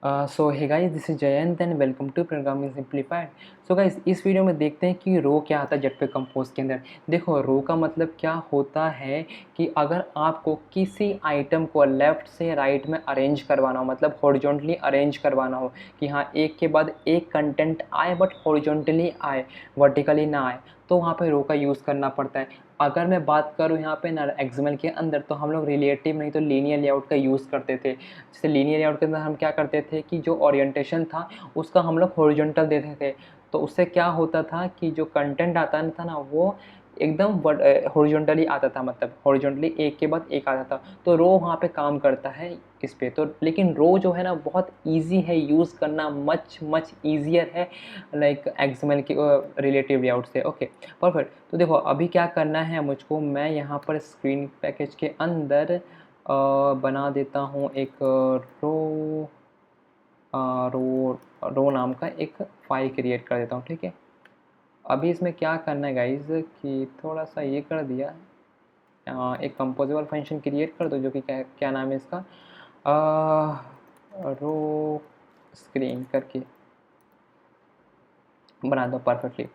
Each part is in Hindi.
So hey guys, this is Jayant and welcome to programming simplified. So guys, इस वीडियो में देखते हैं कि रो क्या आता है जेटपे कंपोज के अंदर। देखो, रो का मतलब क्या होता है कि अगर आपको किसी आइटम को लेफ़्ट से राइट में अरेंज करवाना हो, मतलब हॉरिजॉन्टली अरेंज करवाना हो कि हाँ, एक के बाद एक कंटेंट आए बट हॉरिजॉन्टली आए, वर्टिकली ना आए, तो वहाँ पे रो का यूज़ करना पड़ता है। अगर मैं बात करूँ यहाँ पे ना एक्सएमएल के अंदर, तो हम लोग रिलेटिव नहीं तो लीनियर लेआउट का यूज़ करते थे। जैसे लीनियर लेआउट के अंदर हम क्या करते थे कि जो ओरिएंटेशन था उसका हम लोग हॉरिजॉन्टल देते थे। तो उससे क्या होता था कि जो कंटेंट आता था ना, वो एकदम हॉरिजॉन्टली आता था, मतलब हॉरिजॉन्टली एक के बाद एक आता था। तो रो वहाँ पे काम करता है इस पे। तो लेकिन रो जो है ना, बहुत ईजी है यूज़ करना, मच मच ईजियर है लाइक एक्सएमएल के रिलेटिव लेआउट से। Okay, perfect. तो देखो, अभी क्या करना है मुझको, मैं यहाँ पर स्क्रीन पैकेज के अंदर बना देता हूँ एक रो रो रो नाम का एक फ़ाइल क्रिएट कर देता हूँ, ठीक है। अभी इसमें क्या करना है गाइस कि थोड़ा सा ये कर दिया, एक कंपोजेबल फंक्शन क्रिएट कर दो, जो कि क्या क्या नाम है इसका, रो स्क्रीन करके बना दो परफेक्टली।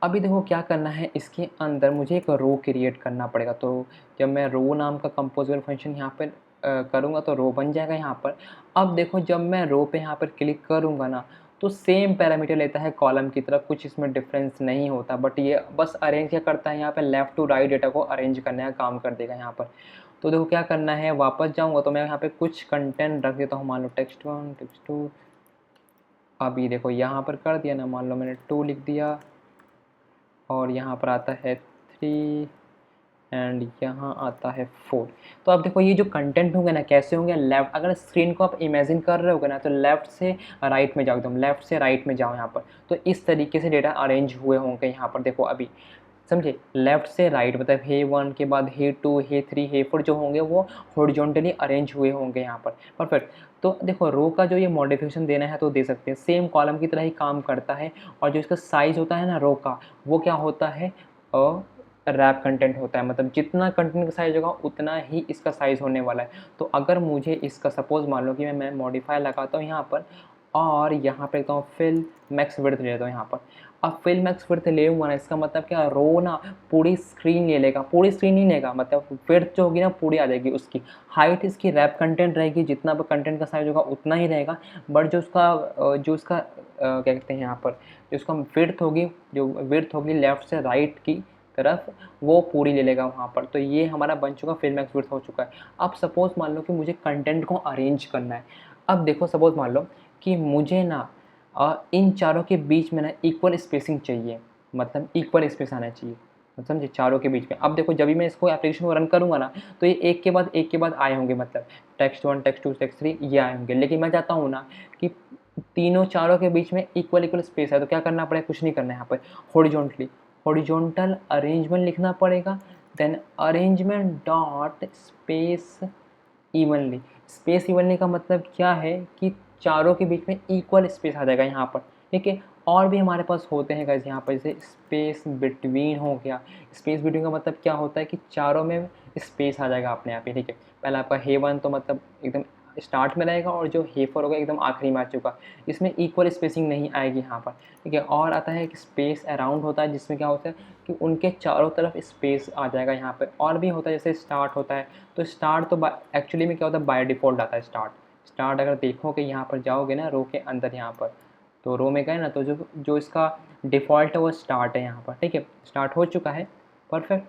अभी देखो क्या करना है, इसके अंदर मुझे एक रो क्रिएट करना पड़ेगा। तो जब मैं रो नाम का कंपोजेबल फंक्शन यहाँ पर करूँगा तो रो बन जाएगा यहाँ पर। अब देखो, जब मैं रो पे यहाँ पर क्लिक करूँगा ना, तो सेम पैरामीटर लेता है कॉलम की तरह, कुछ इसमें डिफरेंस नहीं होता। बट ये बस अरेंज क्या करता है, यहाँ पे लेफ़्ट टू राइट डेटा को अरेंज करने का काम कर देगा यहाँ पर। तो देखो क्या करना है, वापस जाऊँगा तो मैं यहाँ पे कुछ कंटेंट रख देता हूँ, मान लो text1 text2। अभी देखो यहाँ पर कर दिया ना, मान लो मैंने 2 लिख दिया, और यहाँ पर आता है 3 एंड यहाँ आता है 4। तो अब देखो, ये जो कंटेंट होंगे ना, कैसे होंगे, लेफ्ट, अगर स्क्रीन को आप इमेजिन कर रहे होगे ना, तो लेफ्ट से राइट में जाओ, एकदम लेफ्ट से राइट में जाओ यहाँ पर। तो इस तरीके से डेटा अरेंज हुए होंगे यहाँ पर। देखो अभी समझे, लेफ्ट से राइट मतलब हे 1 के बाद हे 2 हे 3 हे 4 जो होंगे वो हॉरिजॉन्टली अरेंज हुए होंगे यहाँ पर। परफेक्ट। तो देखो, रो का जो ये मॉडिफिकेशन देना है तो दे सकते हैं, सेम कॉलम की तरह ही काम करता है। और जो इसका साइज़ होता है ना रो का, वो क्या होता है, रैप कंटेंट होता है, मतलब जितना कंटेंट का साइज़ होगा उतना ही इसका साइज़ होने वाला है। तो अगर मुझे इसका सपोज़ मान लो कि मैं मॉडिफाई लगाता हूँ यहाँ पर, और यहाँ पे कहता हूँ फिल मैक्स विड्थ ले लेता हूँ यहाँ पर। अब फिल मैक्स विड्थ ले हुआ ना, इसका मतलब क्या, रो ना पूरी स्क्रीन ले लेगा, पूरी स्क्रीन नहीं लेगा, मतलब विड्थ जो होगी ना पूरी आ जाएगी उसकी। हाइट इसकी रैप कंटेंट रहेगी, जितना भी कंटेंट का साइज होगा उतना ही रहेगा। बट जो उसका क्या कहते हैं यहाँ पर, जो उसका विड्थ होगी लेफ़्ट से राइट की तरफ, वो पूरी ले लेगा वहाँ पर। तो ये हमारा बन चुका, फिल मैक्स विड्थ हो चुका है। अब सपोज़ मान लो कि मुझे कंटेंट को अरेंज करना है। अब देखो, सपोज़ मान लो कि मुझे ना इन चारों के बीच में ना इक्वल स्पेसिंग चाहिए, मतलब इक्वल स्पेस आना चाहिए, समझे, चारों के बीच में। अब देखो, जब भी मैं इसको एप्लीकेशन को रन करूँगा ना, तो ये एक के बाद आए होंगे, मतलब text1 text2 text3 ये आए होंगे। लेकिन मैं चाहता हूँ ना कि तीनों चारों के बीच में इक्वल स्पेस है, तो क्या करना पड़ेगा, कुछ नहीं करना है यहाँ पर। हॉरिजॉन्टल अरेंजमेंट लिखना पड़ेगा, then arrangement dot space evenly. Space evenly का मतलब क्या है कि चारों के बीच में इक्वल स्पेस आ जाएगा यहाँ पर, ठीक है। और भी हमारे पास होते हैं गाइस यहाँ पर, जैसे स्पेस बिटवीन हो गया। स्पेस बिटवीन का मतलब क्या होता है कि चारों में स्पेस आ जाएगा अपने आप ही, ठीक है। पहले आपका हे 1 तो मतलब एकदम स्टार्ट में रहेगा, और जो हे 4 होगा एकदम आखिरी में आ चुका, इसमें इक्वल स्पेसिंग नहीं आएगी यहाँ पर, ठीक है। और आता है कि स्पेस अराउंड होता है, जिसमें क्या होता है कि उनके चारों तरफ स्पेस आ जाएगा यहाँ पर। और भी होता है, जैसे स्टार्ट होता है, तो स्टार्ट तो एक्चुअली में क्या होता है, बाय डिफ़ॉल्ट आता है स्टार्ट अगर देखोगे यहाँ पर जाओगे ना रो के अंदर, यहाँ पर तो रो में गए ना, तो जो जो इसका डिफ़ॉल्ट है वो स्टार्ट है यहाँ पर, ठीक है। स्टार्ट हो चुका है, परफेक्ट।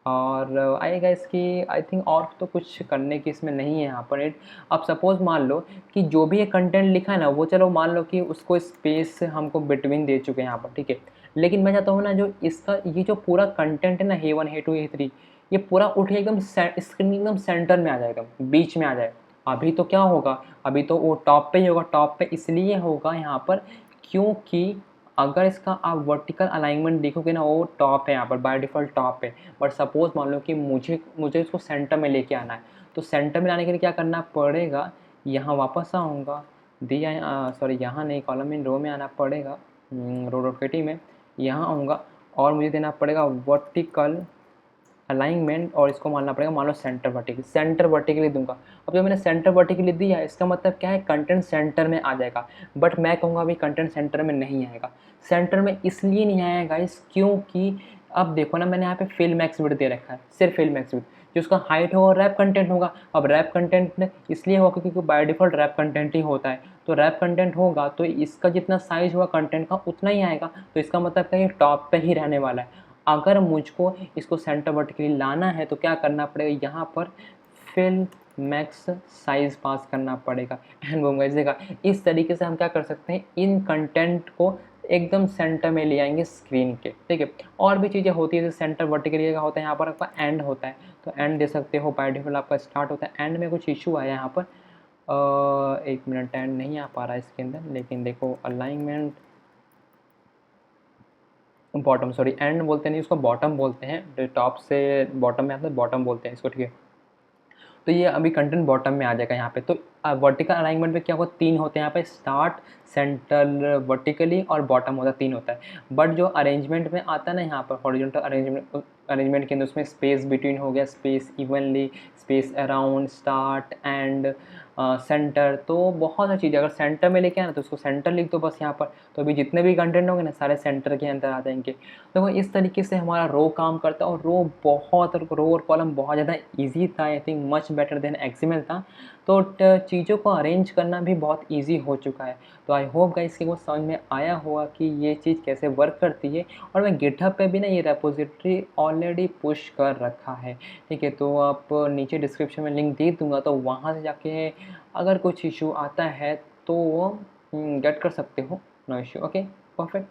और आएगा इसकी, आई थिंक और तो कुछ करने की इसमें नहीं है यहाँ पर एड। अब सपोज़ मान लो कि जो भी ये कंटेंट लिखा है ना, वो चलो मान लो कि उसको स्पेस हमको बिटवीन दे चुके हैं यहाँ पर, ठीक है। लेकिन मैं चाहता हूँ ना, जो इसका ये जो पूरा कंटेंट है ना, हे 1 हे 2 हे 3, ये पूरा उठ के एकदम स्क्रीन एकदम सेंटर में आ जाए, एकदम बीच में आ जाए। अभी तो क्या होगा, अभी तो वो टॉप पे ही होगा। टॉप पे इसलिए होगा यहाँ पर क्योंकि अगर इसका आप वर्टिकल अलाइनमेंट देखोगे ना, वो टॉप है यहाँ पर, बाय डिफ़ॉल्ट टॉप है। बट सपोज़ मान लो कि मुझे मुझे इसको सेंटर में लेके आना है, तो सेंटर में लाने के लिए क्या करना पड़ेगा, यहाँ वापस आऊँगा, दिया सॉरी यहाँ नहीं, कॉलम इन रो में आना पड़ेगा, रो रोटेटिव में यहाँ आऊँगा, और मुझे देना पड़ेगा वर्टिकल अलाइनमेंट और इसको मानना पड़ेगा, मान लो सेंटर वर्टिकली दूंगा। अब जब मैंने सेंटर वर्टिकली दिया इसका मतलब क्या है, कंटेंट सेंटर में आ जाएगा। बट मैं कहूँगा अभी कंटेंट सेंटर में नहीं आएगा। सेंटर में इसलिए नहीं आएगा गाइस क्योंकि अब देखो ना, मैंने यहाँ पे फिल मैक्स विड्थ दे रखा है, सिर्फ फिल मैक्स विड्थ। जो उसका हाइट होगा रैप कंटेंट होगा। अब रैप कंटेंट इसलिए होगा क्योंकि बाय डिफ़ॉल्ट रैप कंटेंट ही होता है। तो रैप कंटेंट होगा तो इसका जितना साइज़ होगा कंटेंट का उतना ही आएगा। तो इसका मतलब क्या है, टॉप पे ही रहने वाला है। अगर मुझको इसको सेंटर वर्टिकली लाना है तो क्या करना पड़ेगा, यहाँ पर फिल मैक्स साइज़ पास करना पड़ेगा। एंड बूम गाइस, देखा इस तरीके से हम क्या कर सकते हैं, इन कंटेंट को एकदम सेंटर में ले आएंगे स्क्रीन के। ठीक है, और भी चीज़ें होती है जैसे सेंटर वर्टिकली का होता है, यहाँ पर आपका एंड होता है तो एंड दे सकते हो। बाय डिफ़ॉल्ट आपका स्टार्ट होता है, एंड में कुछ इशू आया यहाँ पर। एक मिनट, एंड नहीं आ पा रहा है इसके अंदर, लेकिन देखो अलाइनमेंट बॉटम, सॉरी एंड बोलते नहीं उसको, बॉटम बोलते हैं। टॉप से बॉटम में आता है, बॉटम बोलते हैं इसको। ठीक है, तो ये अभी कंटेंट बॉटम में आ जाएगा यहाँ पे। तो वर्टिकल अलाइनमेंट में क्या होगा, 3 होते हैं यहाँ पे, स्टार्ट, सेंटर वर्टिकली और बॉटम होता है, 3 होता है। बट जो अरेंजमेंट में आता है ना यहाँ पर, हॉरिजॉन्टल अरेंजमेंट के अंदर उसमें स्पेस बिटवीन हो गया, space evenly, space around, start and centre, तो बहुत सारी चीज़ें। अगर सेंटर में लेके आना तो उसको सेंटर लिख दो बस यहाँ पर। तो अभी जितने भी कंटेंट होंगे ना सारे सेंटर के अंदर आ जाएंगे। देखो इस तरीके से हमारा रो काम करता है, और रो और कॉलम बहुत ज़्यादा ईजी था, I think much better than XML था। तो चीज़ों को अरेंज करना भी बहुत ईजी हो चुका है। तो आई होप गाइस कि वो समझ में आया होगा कि ये चीज़ कैसे वर्क करती है। और मैं गिटहब पे भी ना ये रेपोजिटरी ऑलरेडी पुश कर रखा है। ठीक है, तो आप नीचे डिस्क्रिप्शन में लिंक दे दूँगा, तो वहाँ से जाके अगर कुछ इशू आता है तो गेट कर सकते हो। No issue. Okay, perfect.